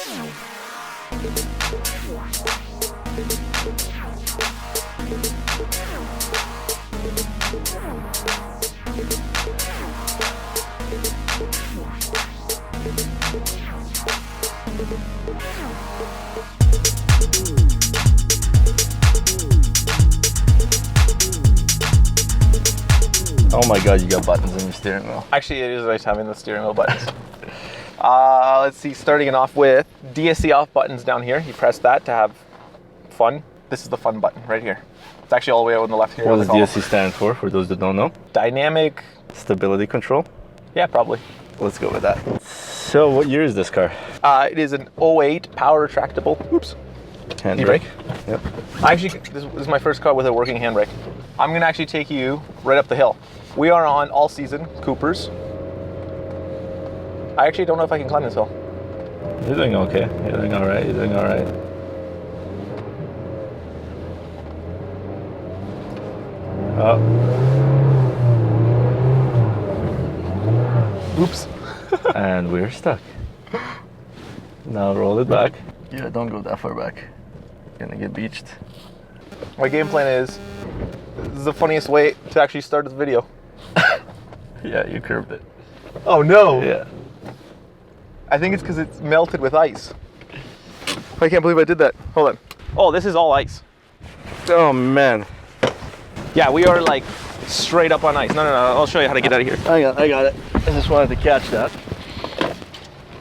Oh my god, you got buttons in your steering wheel. Actually, it is nice having the steering wheel buttons. Let's see, starting it off with DSC off buttons down here. You press that to have fun. This is the fun button right here. It's actually all the way out on the left here. What does DSC stand for those that don't know? Dynamic Stability control? Yeah, probably. Let's go with that. So what year is this car? It is an 08 power retractable. Oops. Handbrake? Yep. Actually, this is my first car with a working handbrake. I'm gonna actually take you right up the hill. We are on all season Coopers. I actually don't know if I can climb this hill. You're doing okay. You're doing all right. You're doing all right. Oh. Oops. And we're stuck. Now roll it back. Yeah, don't go that far back. You're gonna get beached. My game plan is, this is the funniest way to actually start this video. Yeah, you curved it. Oh no! Yeah. I think it's because it's melted with ice. I can't believe I did that. Hold on. Oh, this is all ice. Oh man. Yeah, we are like straight up on ice. No, I'll show you how to get out of here. I got it. I just wanted to catch that.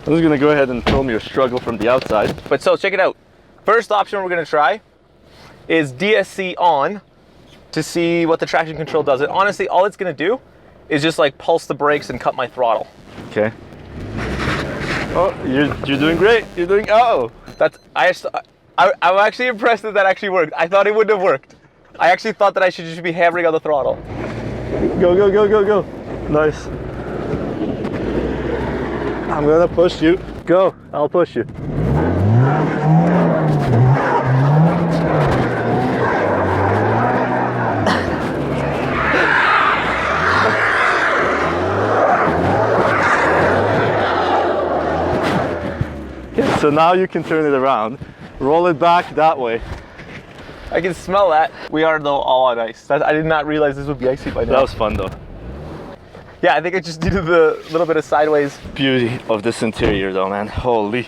I'm just gonna go ahead and film your struggle from the outside. But so check it out. First option we're gonna try is DSC on to see what the traction control does. And honestly, all it's gonna do is just like pulse the brakes and cut my throttle. Okay. Oh, you're doing great. You're doing, oh. I'm actually impressed that actually worked. I thought it wouldn't have worked. I actually thought that I should just be hammering on the throttle. Go, go, go, go, go. Nice. I'm gonna push you. Go, I'll push you. Okay, so now you can turn it around. Roll it back that way. I can smell that. We are though all on ice. I did not realize this would be icy by now. That was fun though. Yeah, I think I just needed the little bit of sideways. Beauty of this interior though, man. Holy.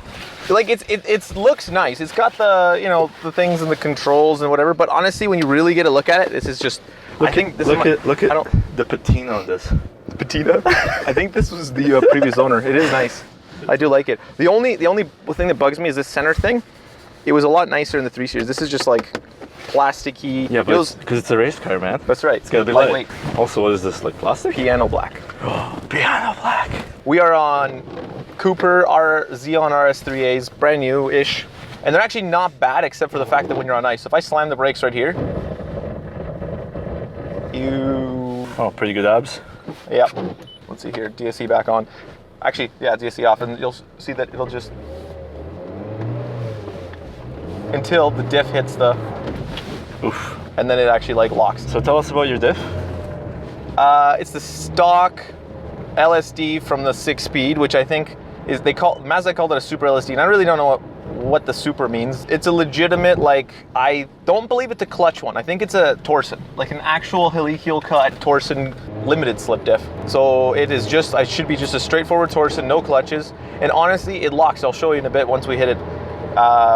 Like it looks nice. It's got the, you know, the things and the controls and whatever, but honestly when you really get a look at it, this is just look at the patina on this. The patina? I think this was the previous owner. It is nice. I do like it. The only thing that bugs me is this center thing. It was a lot nicer in the 3 Series. This is just like plasticky. Yeah, but because it's a race car, man. That's right. It's gotta be lightweight. Also, what is this, like plastic? Piano black. Piano black. We are on Cooper Xeon RS3As, brand new-ish. And they're actually not bad except for the fact that when you're on ice. So if I slam the brakes right here, Oh, pretty good abs. Yeah. Let's see here, DSC back on. Actually, yeah, DSC off, and you'll see that it'll just, until the diff hits the, oof, and then it actually like locks. So tell us about your diff. It's the stock LSD from the 6-speed, which I think is, Mazda called it a super LSD, and I really don't know what the super means. It's a legitimate, like, I don't believe it's a clutch one. I think it's a Torsen, like an actual helical cut Torsen limited slip diff. So it is just, I should be just a straightforward Torsen, no clutches. And honestly, it locks. I'll show you in a bit once we hit it.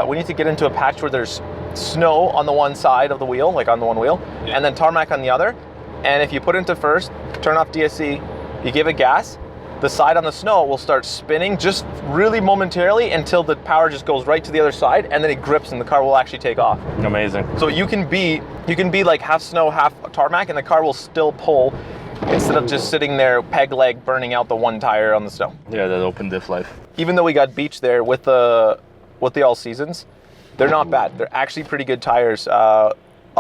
We need to get into a patch where there's snow on the one side of the wheel, like on the one wheel, and then tarmac on the other. And if you put into first, turn off DSC, you give it gas, the side on the snow will start spinning just really momentarily until the power just goes right to the other side, and then it grips and the car will actually take off. Amazing. So you can be like half snow, half tarmac, and the car will still pull instead of just sitting there peg leg burning out the one tire on the snow. Yeah, that open diff life. Even though we got beached there with the all seasons, they're not bad. They're actually pretty good tires. Up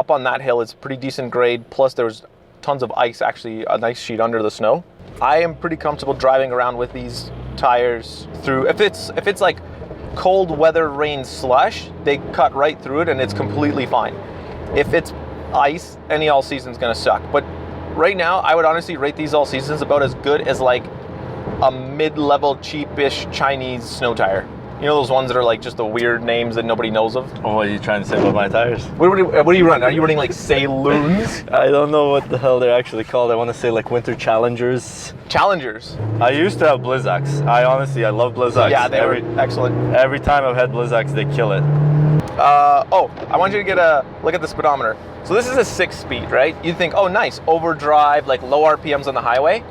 on that hill, it's pretty decent grade. Plus there was tons of ice, actually a nice sheet under the snow. I am pretty comfortable driving around with these tires through. If it's like cold weather, rain, slush, they cut right through it and it's completely fine. If it's ice, any all season's gonna suck. But right now, I would honestly rate these all seasons about as good as like a mid-level cheapish Chinese snow tire. You know those ones that are like just the weird names that nobody knows of? Oh, what are you trying to say about my tires? What are you running? Are you running like Saloons? I don't know what the hell they're actually called. I want to say like Winter Challengers. Challengers. I used to have Blizzaks. I love Blizzaks. Yeah, they were excellent. Every time I've had Blizzaks, they kill it. Oh, I want you to get a look at the speedometer. So this is a 6-speed, right? You'd think, oh, nice, overdrive, like low RPMs on the highway.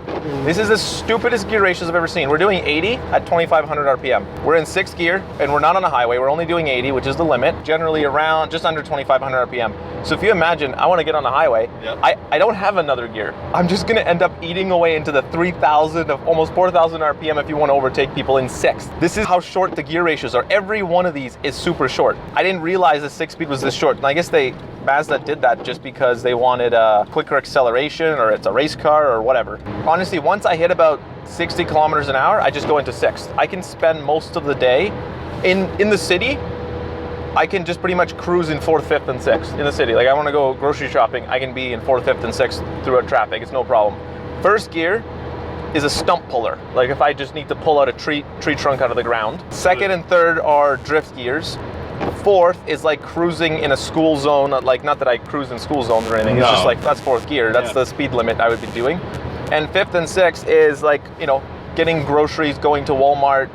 This is the stupidest gear ratios I've ever seen. We're doing 80 at 2,500 RPM. We're in 6th gear, and we're not on a highway. We're only doing 80, which is the limit, generally around just under 2,500 RPM. So if you imagine, I want to get on the highway, yep. I don't have another gear. I'm just going to end up eating away into the 3,000 of almost 4,000 RPM if you want to overtake people in 6th. This is how short the gear ratios are. Every one of these is super short. I didn't realize the 6-speed was this short. And I guess Mazda did that just because they wanted a quicker acceleration, or it's a race car or whatever. Honestly, once I hit about 60 kilometers an hour, I just go into 6th. I can spend most of the day in the city. I can just pretty much cruise in 4th, 5th, and 6th in the city. Like I want to go grocery shopping, I can be in 4th, 5th, and 6th throughout traffic. It's no problem. 1st gear is a stump puller. Like if I just need to pull out a tree trunk out of the ground. 2nd and 3rd are drift gears. 4th is like cruising in a school zone. Like not that I cruise in school zones or anything. It's just like that's 4th gear. That's the speed limit I would be doing. And 5th and 6th is like, you know, getting groceries, going to Walmart.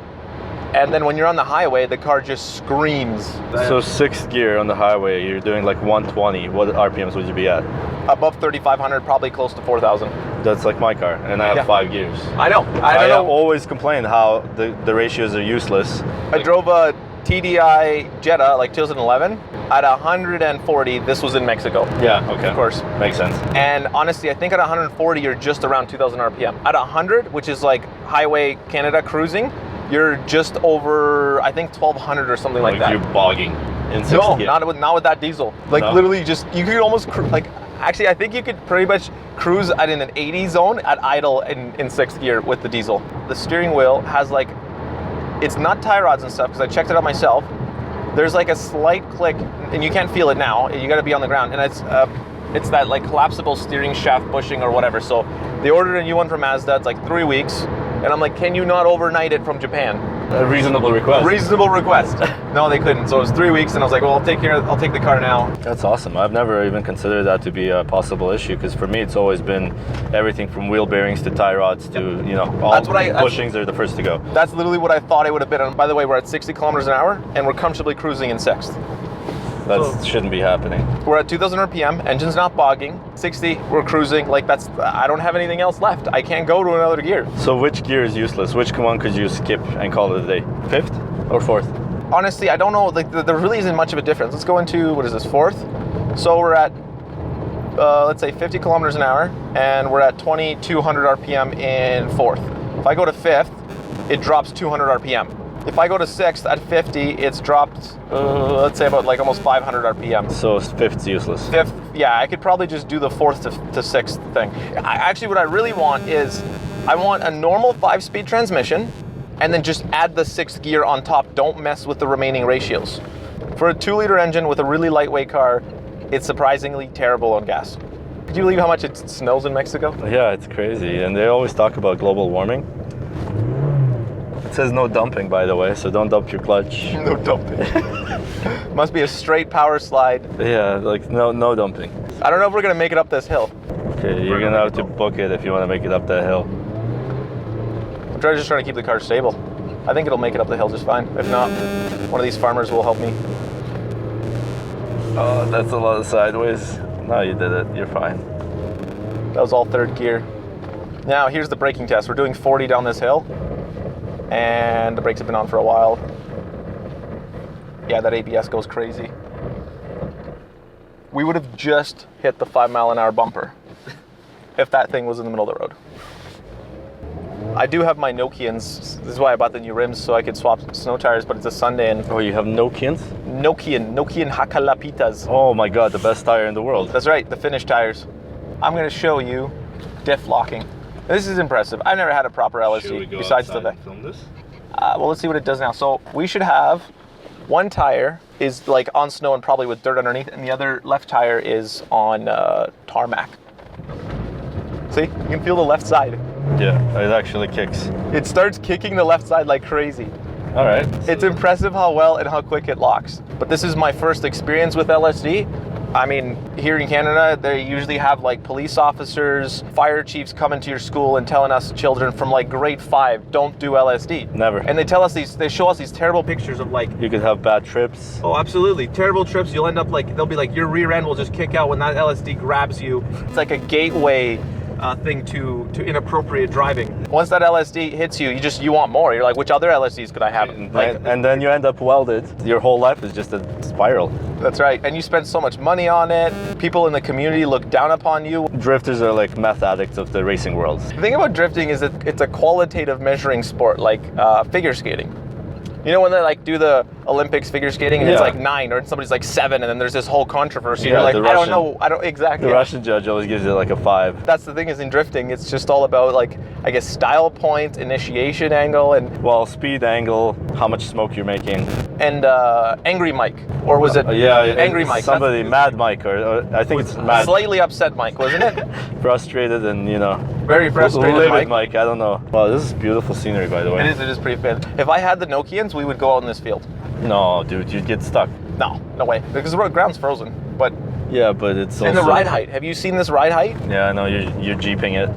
And then when you're on the highway, the car just screams. So 6th gear on the highway, you're doing like 120. What RPMs would you be at? Above 3,500, probably close to 4,000. That's like my car, and I have 5 gears. I know. I always complain how the ratios are useless. I drove a TDI Jetta, like 2011, at 140. This was in Mexico. Yeah, okay. Of course. Makes sense. And honestly, I think at 140, you're just around 2,000 RPM. At 100, which is like Highway Canada cruising, you're just over, I think, 1,200 or something like that. You're bogging in 6th gear. Not with that diesel. Like literally you could almost, actually, I think you could pretty much cruise at in an 80 zone at idle in 6th gear with the diesel. The steering wheel has like, it's not tie rods and stuff, because I checked it out myself. There's like a slight click, and you can't feel it now. You got to be on the ground, and it's that like collapsible steering shaft bushing or whatever. So they ordered a new one from Mazda. It's like 3 weeks, and I'm like, can you not overnight it from Japan? A reasonable request. Reasonable request. No, they couldn't. So it was 3 weeks, and I was like, well, I'll take the car now. That's awesome. I've never even considered that to be a possible issue, because for me, it's always been everything from wheel bearings to tie rods to, you know, all bushings are the first to go. That's literally what I thought it would have been. And by the way, we're at 60 kilometers an hour, and we're comfortably cruising in 6th. That shouldn't be happening. We're at 2,000 RPM, engine's not bogging. 60, we're cruising. Like I don't have anything else left. I can't go to another gear. So which gear is useless? Which one could you skip and call it a day? 5th or 4th? Honestly, I don't know. Like there really isn't much of a difference. Let's go into, what is this, 4th? So we're at, let's say 50 kilometers an hour, and we're at 2,200 RPM in 4th. If I go to 5th, it drops 200 RPM. If I go to 6th at 50, it's dropped, let's say about like almost 500 RPM. So 5th's useless. 5th, yeah, I could probably just do the 4th to 6th thing. Actually, what I really want is, I want a normal 5-speed transmission, and then just add the 6th gear on top. Don't mess with the remaining ratios. For a 2-liter engine with a really lightweight car, it's surprisingly terrible on gas. Could you believe how much it snows in Mexico? Yeah, it's crazy. And they always talk about global warming. It says no dumping, by the way, so don't dump your clutch. No dumping. Must be a straight power slide. Yeah, like no dumping. I don't know if we're gonna make it up this hill. Okay, you're gonna have to book it if you want to make it up that hill. I'm just trying to keep the car stable. I think it'll make it up the hill just fine. If not, one of these farmers will help me. Oh, that's a lot of sideways. No, you did it. You're fine. That was all 3rd gear. Now, here's the braking test. We're doing 40 down this hill, and the brakes have been on for a while. Yeah, that ABS goes crazy. We would have just hit the 5-mile-an-hour bumper if that thing was in the middle of the road. I do have my Nokians. This is why I bought the new rims, so I could swap snow tires, but it's a Sunday, and Oh, you have Nokians? Nokian Hakalapitas. Oh my god, the best tire in the world. That's right, the Finnish tires. I'm going to show you diff locking. This is impressive. I've never had a proper LSD besides the thing. Film this? Well, let's see what it does now. So we should have one tire is like on snow and probably with dirt underneath, and the other left tire is on tarmac. See, you can feel the left side. Yeah, it actually kicks. It starts kicking the left side like crazy. All right. It's impressive how well and how quick it locks. But this is my first experience with LSD. I mean, here in Canada, they usually have like police officers, fire chiefs coming to your school and telling us children from like grade 5, don't do LSD. Never. And they show us these terrible pictures of like, You could have bad trips. oh, absolutely. Terrible trips. You'll end up like, they'll be like, your rear end will just kick out when that LSD grabs you. It's like a gateway thing to inappropriate driving. Once that LSD hits you, you want more. You're like, which other LSDs could I have? And then you end up welded. Your whole life is just a spiral. That's right. And you spend so much money on it. People in the community look down upon you. Drifters are like meth addicts of the racing world. The thing about drifting is that it's a qualitative measuring sport, like figure skating. You know when they like do the Olympics figure skating and it's like 9 or somebody's like 7 and then there's this whole controversy. Yeah, You're like, I don't know, exactly. The Russian judge always gives it like a 5. That's the thing is in drifting, it's just all about like, I guess, style point, initiation angle, and Well, speed, angle, how much smoke you're making. and Angry Mike, or was it Angry Mike? Somebody, Mad Mike, or I think it's Mad. Slightly upset Mike, wasn't it? Frustrated and, Very frustrated livid Mike. I don't know. Wow, this is beautiful scenery, by the way. It is pretty fan. If I had the Nokians, we would go out in this field. No, dude, you'd get stuck. No way, because the ground's frozen. But Yeah, but it's also... and the ride height. Have you seen this ride height? Yeah, I know, you're jeeping it.